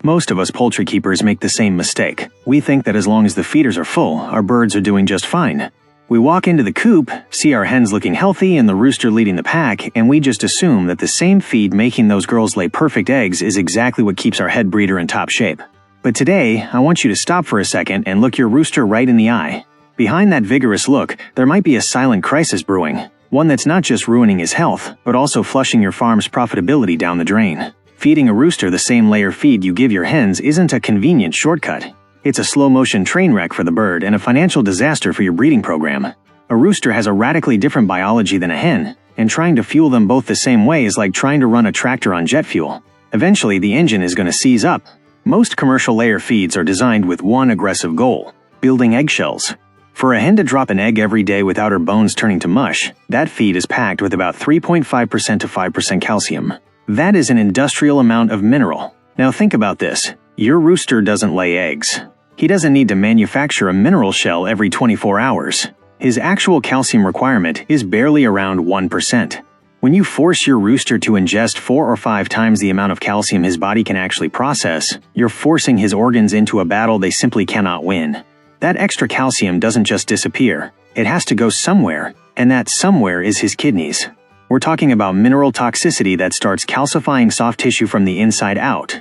Most of us poultry keepers make the same mistake. We think that as long as the feeders are full, our birds are doing just fine. We walk into the coop, see our hens looking healthy and the rooster leading the pack, and we just assume that the same feed making those girls lay perfect eggs is exactly what keeps our head breeder in top shape. But today, I want you to stop for a second and look your rooster right in the eye. Behind that vigorous look, there might be a silent crisis brewing, one that's not just ruining his health, but also flushing your farm's profitability down the drain. Feeding a rooster the same layer feed you give your hens isn't a convenient shortcut. It's a slow-motion train wreck for the bird and a financial disaster for your breeding program. A rooster has a radically different biology than a hen, and trying to fuel them both the same way is like trying to run a tractor on jet fuel. Eventually, the engine is going to seize up. Most commercial layer feeds are designed with one aggressive goal: building eggshells. For a hen to drop an egg every day without her bones turning to mush, that feed is packed with about 3.5% to 5% calcium. That is an industrial amount of mineral. Now think about this. Your rooster doesn't lay eggs. He doesn't need to manufacture a mineral shell every 24 hours. His actual calcium requirement is barely around 1%. When you force your rooster to ingest 4 or 5 times the amount of calcium his body can actually process, you're forcing his organs into a battle they simply cannot win. That extra calcium doesn't just disappear. It has to go somewhere, and that somewhere is his kidneys. We're talking about mineral toxicity that starts calcifying soft tissue from the inside out.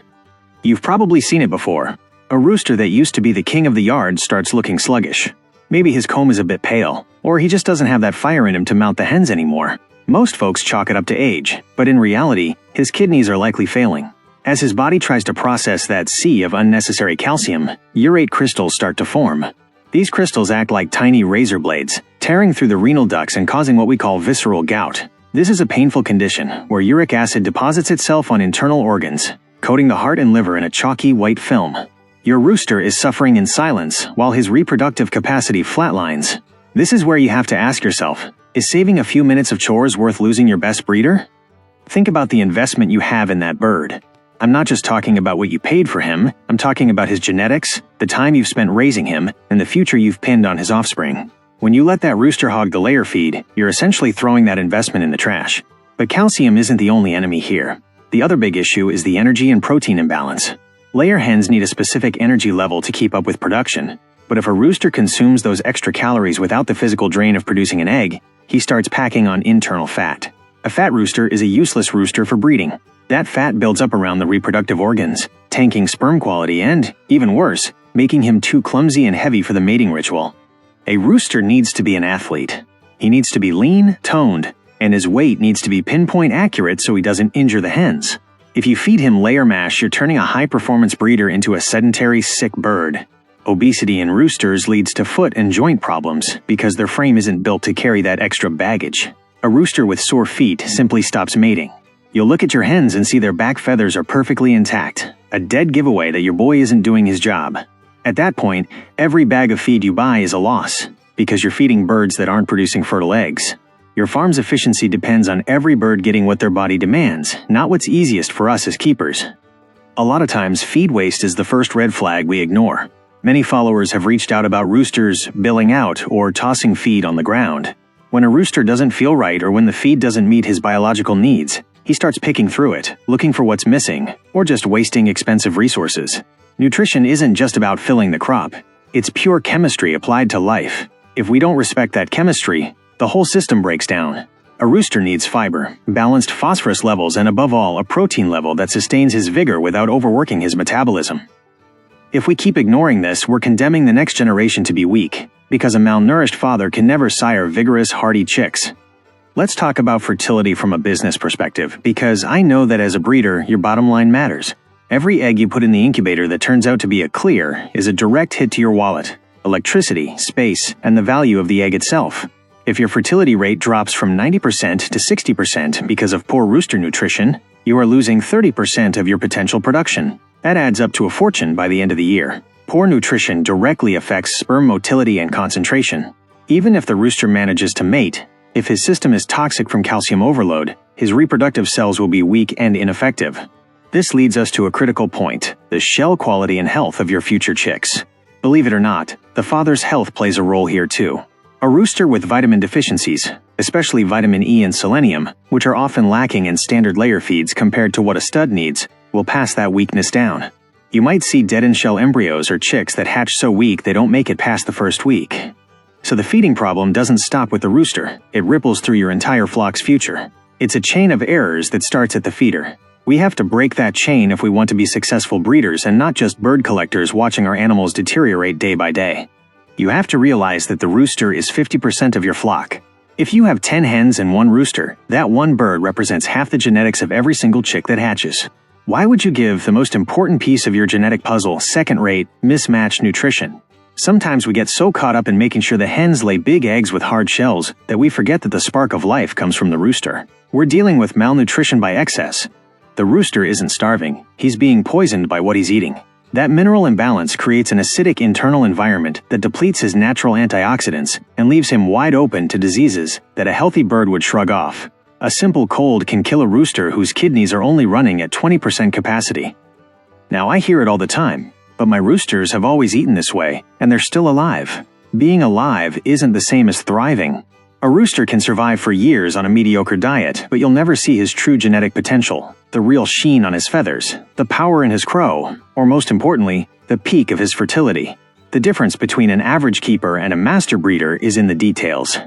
You've probably seen it before. A rooster that used to be the king of the yard starts looking sluggish. Maybe his comb is a bit pale, or he just doesn't have that fire in him to mount the hens anymore. Most folks chalk it up to age, but in reality, his kidneys are likely failing. As his body tries to process that sea of unnecessary calcium, urate crystals start to form. These crystals act like tiny razor blades, tearing through the renal ducts and causing what we call visceral gout. This is a painful condition where uric acid deposits itself on internal organs, coating the heart and liver in a chalky white film. Your rooster is suffering in silence while his reproductive capacity flatlines. This is where you have to ask yourself, is saving a few minutes of chores worth losing your best breeder? Think about the investment you have in that bird. I'm not just talking about what you paid for him, I'm talking about his genetics, the time you've spent raising him, and the future you've pinned on his offspring. When you let that rooster hog the layer feed, you're essentially throwing that investment in the trash. But calcium isn't the only enemy here. The other big issue is the energy and protein imbalance. Layer hens need a specific energy level to keep up with production, but if a rooster consumes those extra calories without the physical drain of producing an egg, he starts packing on internal fat. A fat rooster is a useless rooster for breeding. That fat builds up around the reproductive organs, tanking sperm quality and, even worse, making him too clumsy and heavy for the mating ritual. A rooster needs to be an athlete. He needs to be lean, toned, and his weight needs to be pinpoint accurate so he doesn't injure the hens. If you feed him layer mash, you're turning a high-performance breeder into a sedentary, sick bird. Obesity in roosters leads to foot and joint problems because their frame isn't built to carry that extra baggage. A rooster with sore feet simply stops mating. You'll look at your hens and see their back feathers are perfectly intact, a dead giveaway that your boy isn't doing his job. At that point, every bag of feed you buy is a loss, because you're feeding birds that aren't producing fertile eggs. Your farm's efficiency depends on every bird getting what their body demands, not what's easiest for us as keepers. A lot of times, feed waste is the first red flag we ignore. Many followers have reached out about roosters billing out or tossing feed on the ground. When a rooster doesn't feel right or when the feed doesn't meet his biological needs, he starts picking through it, looking for what's missing, or just wasting expensive resources. Nutrition isn't just about filling the crop. It's pure chemistry applied to life. If we don't respect that chemistry, the whole system breaks down. A rooster needs fiber, balanced phosphorus levels, and above all, a protein level that sustains his vigor without overworking his metabolism. If we keep ignoring this, we're condemning the next generation to be weak, because a malnourished father can never sire vigorous, hardy chicks. Let's talk about fertility from a business perspective, because I know that as a breeder, your bottom line matters. Every egg you put in the incubator that turns out to be a clear is a direct hit to your wallet, electricity, space, and the value of the egg itself. If your fertility rate drops from 90% to 60% because of poor rooster nutrition, you are losing 30% of your potential production. That adds up to a fortune by the end of the year. Poor nutrition directly affects sperm motility and concentration. Even if the rooster manages to mate, if his system is toxic from calcium overload, his reproductive cells will be weak and ineffective. This leads us to a critical point: the shell quality and health of your future chicks. Believe it or not, the father's health plays a role here too. A rooster with vitamin deficiencies, especially vitamin E and selenium, which are often lacking in standard layer feeds compared to what a stud needs, will will pass that weakness down. You might see dead-in-shell embryos or chicks that hatch so weak they don't make it past the first week. So the feeding problem doesn't stop with the rooster, it ripples through your entire flock's future. It's a chain of errors that starts at the feeder. We have to break that chain if we want to be successful breeders and not just bird collectors watching our animals deteriorate day by day. You have to realize that the rooster is 50% of your flock. If you have 10 hens and 1 rooster, that one bird represents half the genetics of every single chick that hatches. Why would you give the most important piece of your genetic puzzle second-rate, mismatched nutrition? Sometimes we get so caught up in making sure the hens lay big eggs with hard shells that we forget that the spark of life comes from the rooster. We're dealing with malnutrition by excess. The rooster isn't starving, he's being poisoned by what he's eating. That mineral imbalance creates an acidic internal environment that depletes his natural antioxidants and leaves him wide open to diseases that a healthy bird would shrug off. A simple cold can kill a rooster whose kidneys are only running at 20% capacity. Now I hear it all the time, but my roosters have always eaten this way, and they're still alive. Being alive isn't the same as thriving. A rooster can survive for years on a mediocre diet, but you'll never see his true genetic potential, the real sheen on his feathers, the power in his crow, or most importantly, the peak of his fertility. The difference between an average keeper and a master breeder is in the details.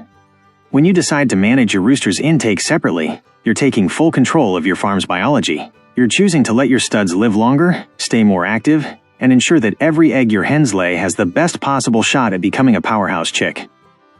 When you decide to manage your rooster's intake separately, you're taking full control of your farm's biology. You're choosing to let your studs live longer, stay more active, and ensure that every egg your hens lay has the best possible shot at becoming a powerhouse chick.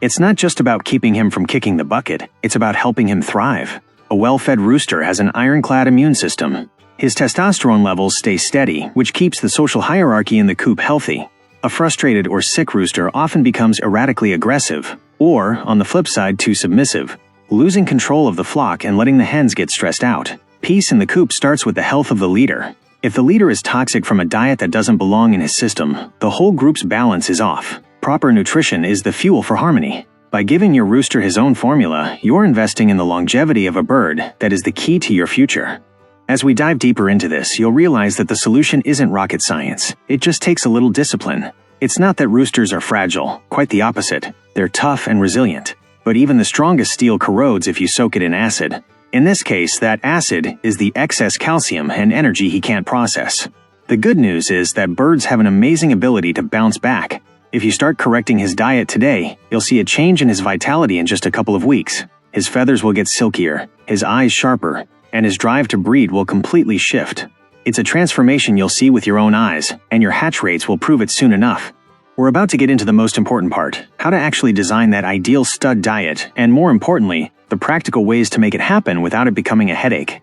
It's not just about keeping him from kicking the bucket, it's about helping him thrive. A well-fed rooster has an ironclad immune system. His testosterone levels stay steady, which keeps the social hierarchy in the coop healthy. A frustrated or sick rooster often becomes erratically aggressive, or, on the flip side, too submissive, losing control of the flock and letting the hens get stressed out. Peace in the coop starts with the health of the leader. If the leader is toxic from a diet that doesn't belong in his system, the whole group's balance is off. Proper nutrition is the fuel for harmony. By giving your rooster his own formula, you're investing in the longevity of a bird that is the key to your future. As we dive deeper into this, you'll realize that the solution isn't rocket science. It just takes a little discipline. It's not that roosters are fragile, quite the opposite. They're tough and resilient. But even the strongest steel corrodes if you soak it in acid. In this case, that acid is the excess calcium and energy he can't process. The good news is that birds have an amazing ability to bounce back. If you start correcting his diet today, you'll see a change in his vitality in just a couple of weeks. His feathers will get silkier, his eyes sharper, and his drive to breed will completely shift. It's a transformation you'll see with your own eyes, and your hatch rates will prove it soon enough. We're about to get into the most important part, how to actually design that ideal stud diet, and more importantly, the practical ways to make it happen without it becoming a headache.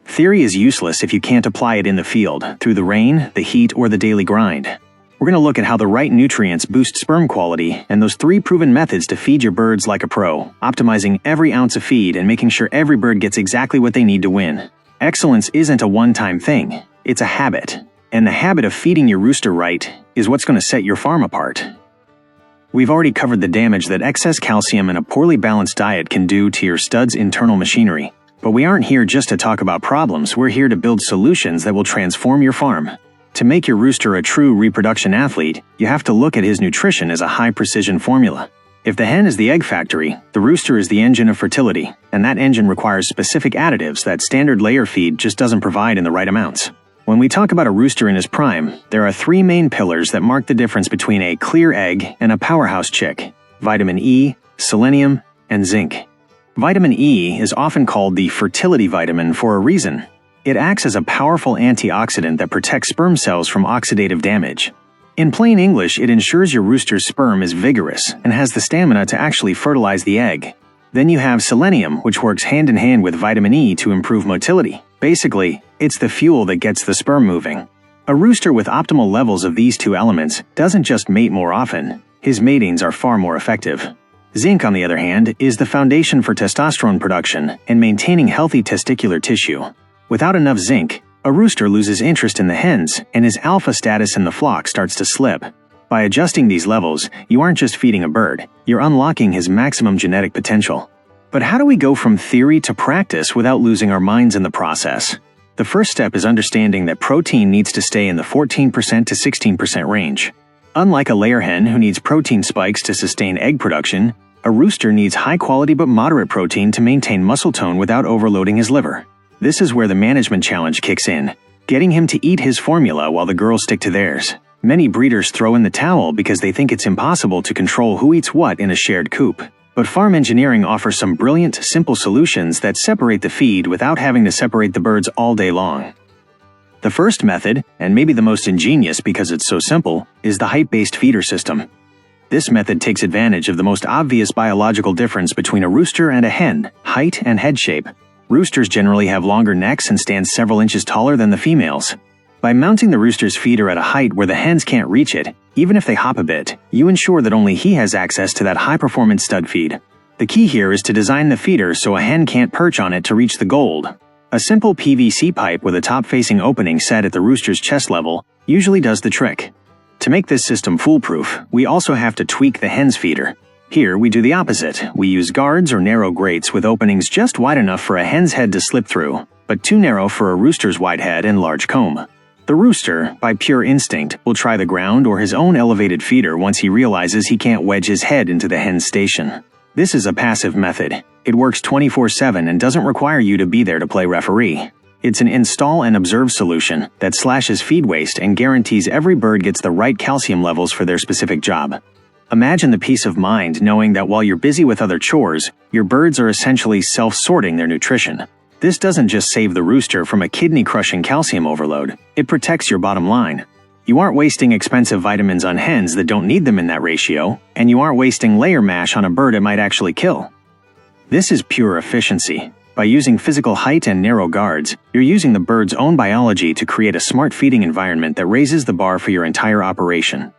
Theory is useless if you can't apply it in the field, through the rain, the heat, or the daily grind. We're going to look at how the right nutrients boost sperm quality and those 3 proven methods to feed your birds like a pro, optimizing every ounce of feed and making sure every bird gets exactly what they need to win. Excellence isn't a one-time thing, it's a habit. And the habit of feeding your rooster right is what's going to set your farm apart. We've already covered the damage that excess calcium in a poorly balanced diet can do to your stud's internal machinery. But we aren't here just to talk about problems, we're here to build solutions that will transform your farm. To make your rooster a true reproduction athlete, you have to look at his nutrition as a high-precision formula. If the hen is the egg factory, the rooster is the engine of fertility, and that engine requires specific additives that standard layer feed just doesn't provide in the right amounts. When we talk about a rooster in his prime, there are 3 main pillars that mark the difference between a clear egg and a powerhouse chick: vitamin E, selenium, and zinc. Vitamin E is often called the fertility vitamin for a reason. It acts as a powerful antioxidant that protects sperm cells from oxidative damage. In plain English, it ensures your rooster's sperm is vigorous and has the stamina to actually fertilize the egg. Then you have selenium, which works hand in hand with vitamin E to improve motility. Basically, it's the fuel that gets the sperm moving. A rooster with optimal levels of these 2 elements doesn't just mate more often, his matings are far more effective. Zinc, on the other hand, is the foundation for testosterone production and maintaining healthy testicular tissue. Without enough zinc, a rooster loses interest in the hens and his alpha status in the flock starts to slip. By adjusting these levels, you aren't just feeding a bird, you're unlocking his maximum genetic potential. But how do we go from theory to practice without losing our minds in the process? The first step is understanding that protein needs to stay in the 14% to 16% range. Unlike a layer hen who needs protein spikes to sustain egg production, a rooster needs high-quality but moderate protein to maintain muscle tone without overloading his liver. This is where the management challenge kicks in. getting him to eat his formula while the girls stick to theirs. Many breeders throw in the towel because they think it's impossible to control who eats what in a shared coop. But farm engineering offers some brilliant, simple solutions that separate the feed without having to separate the birds all day long. The first method, and maybe the most ingenious because it's so simple, is the height-based feeder system. This method takes advantage of the most obvious biological difference between a rooster and a hen: height and head shape. Roosters generally have longer necks and stand several inches taller than the females. By mounting the rooster's feeder at a height where the hens can't reach it, even if they hop a bit, you ensure that only he has access to that high-performance stud feed. The key here is to design the feeder so a hen can't perch on it to reach the gold. A simple PVC pipe with a top-facing opening set at the rooster's chest level usually does the trick. To make this system foolproof, we also have to tweak the hen's feeder. Here, we do the opposite. We use guards or narrow grates with openings just wide enough for a hen's head to slip through, but too narrow for a rooster's wide head and large comb. The rooster, by pure instinct, will try the ground or his own elevated feeder once he realizes he can't wedge his head into the hen's station. This is a passive method. It works 24/7 and doesn't require you to be there to play referee. It's an install and observe solution that slashes feed waste and guarantees every bird gets the right calcium levels for their specific job. Imagine the peace of mind knowing that while you're busy with other chores, your birds are essentially self-sorting their nutrition. This doesn't just save the rooster from a kidney-crushing calcium overload, it protects your bottom line. You aren't wasting expensive vitamins on hens that don't need them in that ratio, and you aren't wasting layer mash on a bird it might actually kill. This is pure efficiency. By using physical height and narrow guards, you're using the bird's own biology to create a smart feeding environment that raises the bar for your entire operation.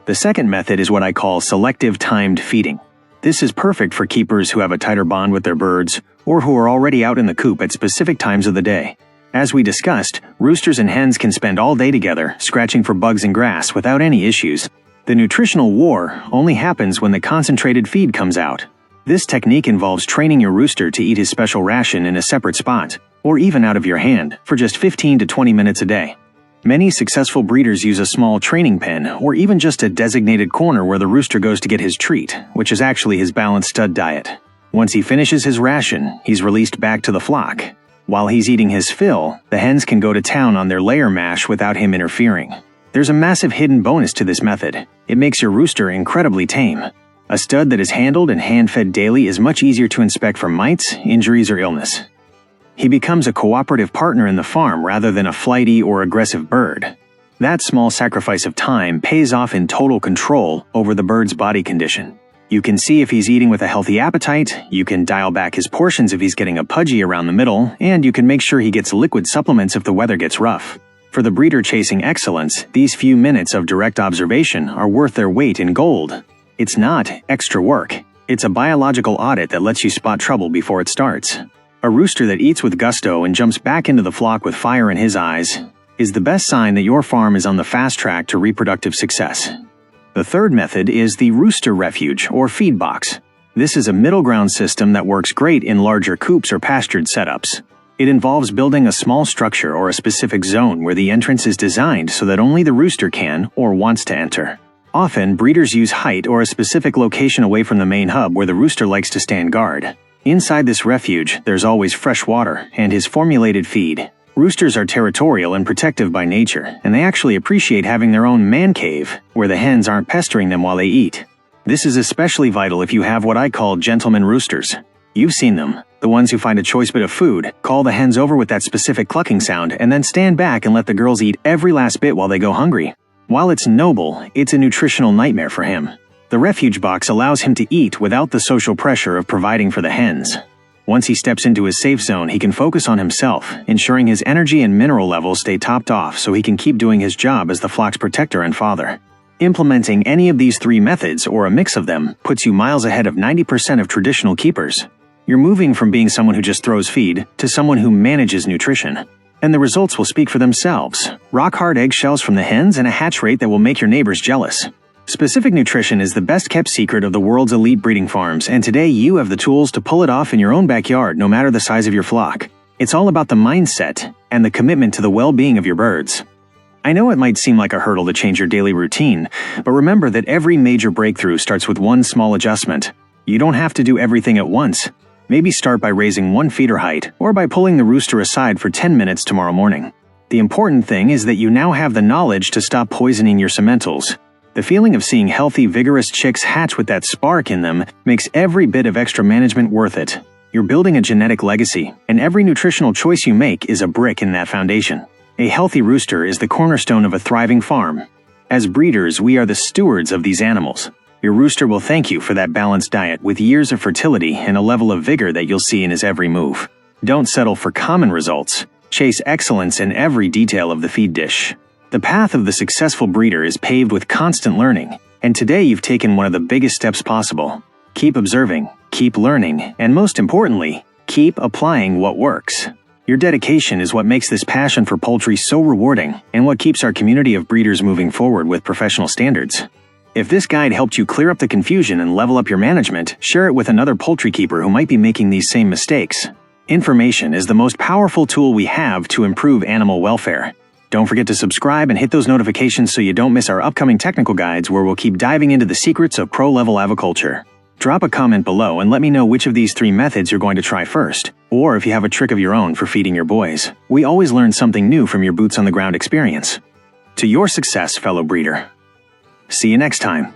The second method is what I call selective timed feeding. This is perfect for keepers who have a tighter bond with their birds or who are already out in the coop at specific times of the day. As we discussed, roosters and hens can spend all day together, scratching for bugs and grass without any issues. The nutritional war only happens when the concentrated feed comes out. This technique involves training your rooster to eat his special ration in a separate spot, or even out of your hand, for just 15 to 20 minutes a day. Many successful breeders use a small training pen, or even just a designated corner where the rooster goes to get his treat, which is actually his balanced stud diet. Once he finishes his ration, he's released back to the flock. While he's eating his fill, the hens can go to town on their layer mash without him interfering. There's a massive hidden bonus to this method. It makes your rooster incredibly tame. A stud that is handled and hand-fed daily is much easier to inspect for mites, injuries, or illness. He becomes a cooperative partner in the farm rather than a flighty or aggressive bird. That small sacrifice of time pays off in total control over the bird's body condition. You can see if he's eating with a healthy appetite, you can dial back his portions if he's getting a pudgy around the middle, and you can make sure he gets liquid supplements if the weather gets rough. For the breeder chasing excellence, these few minutes of direct observation are worth their weight in gold. It's not extra work. It's a biological audit that lets you spot trouble before it starts. A rooster that eats with gusto and jumps back into the flock with fire in his eyes is the best sign that your farm is on the fast track to reproductive success. The third method is the rooster refuge or feed box. This is a middle ground system that works great in larger coops or pastured setups. It involves building a small structure or a specific zone where the entrance is designed so that only the rooster can or wants to enter. Often, breeders use height or a specific location away from the main hub where the rooster likes to stand guard. Inside this refuge, there's always fresh water and his formulated feed. Roosters are territorial and protective by nature, and they actually appreciate having their own man cave, where the hens aren't pestering them while they eat. This is especially vital if you have what I call gentleman roosters. You've seen them, the ones who find a choice bit of food, call the hens over with that specific clucking sound, and then stand back and let the girls eat every last bit while they go hungry. While it's noble, it's a nutritional nightmare for him. The refuge box allows him to eat without the social pressure of providing for the hens. Once he steps into his safe zone, he can focus on himself, ensuring his energy and mineral levels stay topped off so he can keep doing his job as the flock's protector and father. Implementing any of these three methods, or a mix of them, puts you miles ahead of 90% of traditional keepers. You're moving from being someone who just throws feed to someone who manages nutrition. And the results will speak for themselves. Rock-hard eggshells from the hens and a hatch rate that will make your neighbors jealous. Specific nutrition is the best-kept secret of the world's elite breeding farms, and today you have the tools to pull it off in your own backyard no matter the size of your flock. It's all about the mindset and the commitment to the well-being of your birds. I know it might seem like a hurdle to change your daily routine, but remember that every major breakthrough starts with one small adjustment. You don't have to do everything at once. Maybe start by raising one feeder height or by pulling the rooster aside for 10 minutes tomorrow morning. The important thing is that you now have the knowledge to stop poisoning your sementals. The feeling of seeing healthy, vigorous chicks hatch with that spark in them makes every bit of extra management worth it. You're building a genetic legacy, and every nutritional choice you make is a brick in that foundation. A healthy rooster is the cornerstone of a thriving farm. As breeders, we are the stewards of these animals. Your rooster will thank you for that balanced diet with years of fertility and a level of vigor that you'll see in his every move. Don't settle for common results. Chase excellence in every detail of the feed dish. The path of the successful breeder is paved with constant learning, and today you've taken one of the biggest steps possible. Keep observing, keep learning, and most importantly, keep applying what works. Your dedication is what makes this passion for poultry so rewarding and what keeps our community of breeders moving forward with professional standards. If this guide helped you clear up the confusion and level up your management, share it with another poultry keeper who might be making these same mistakes. Information is the most powerful tool we have to improve animal welfare. Don't forget to subscribe and hit those notifications so you don't miss our upcoming technical guides where we'll keep diving into the secrets of pro-level aviculture. Drop a comment below and let me know which of these 3 methods you're going to try first, or if you have a trick of your own for feeding your boys. We always learn something new from your boots-on-the-ground experience. To your success, fellow breeder. See you next time.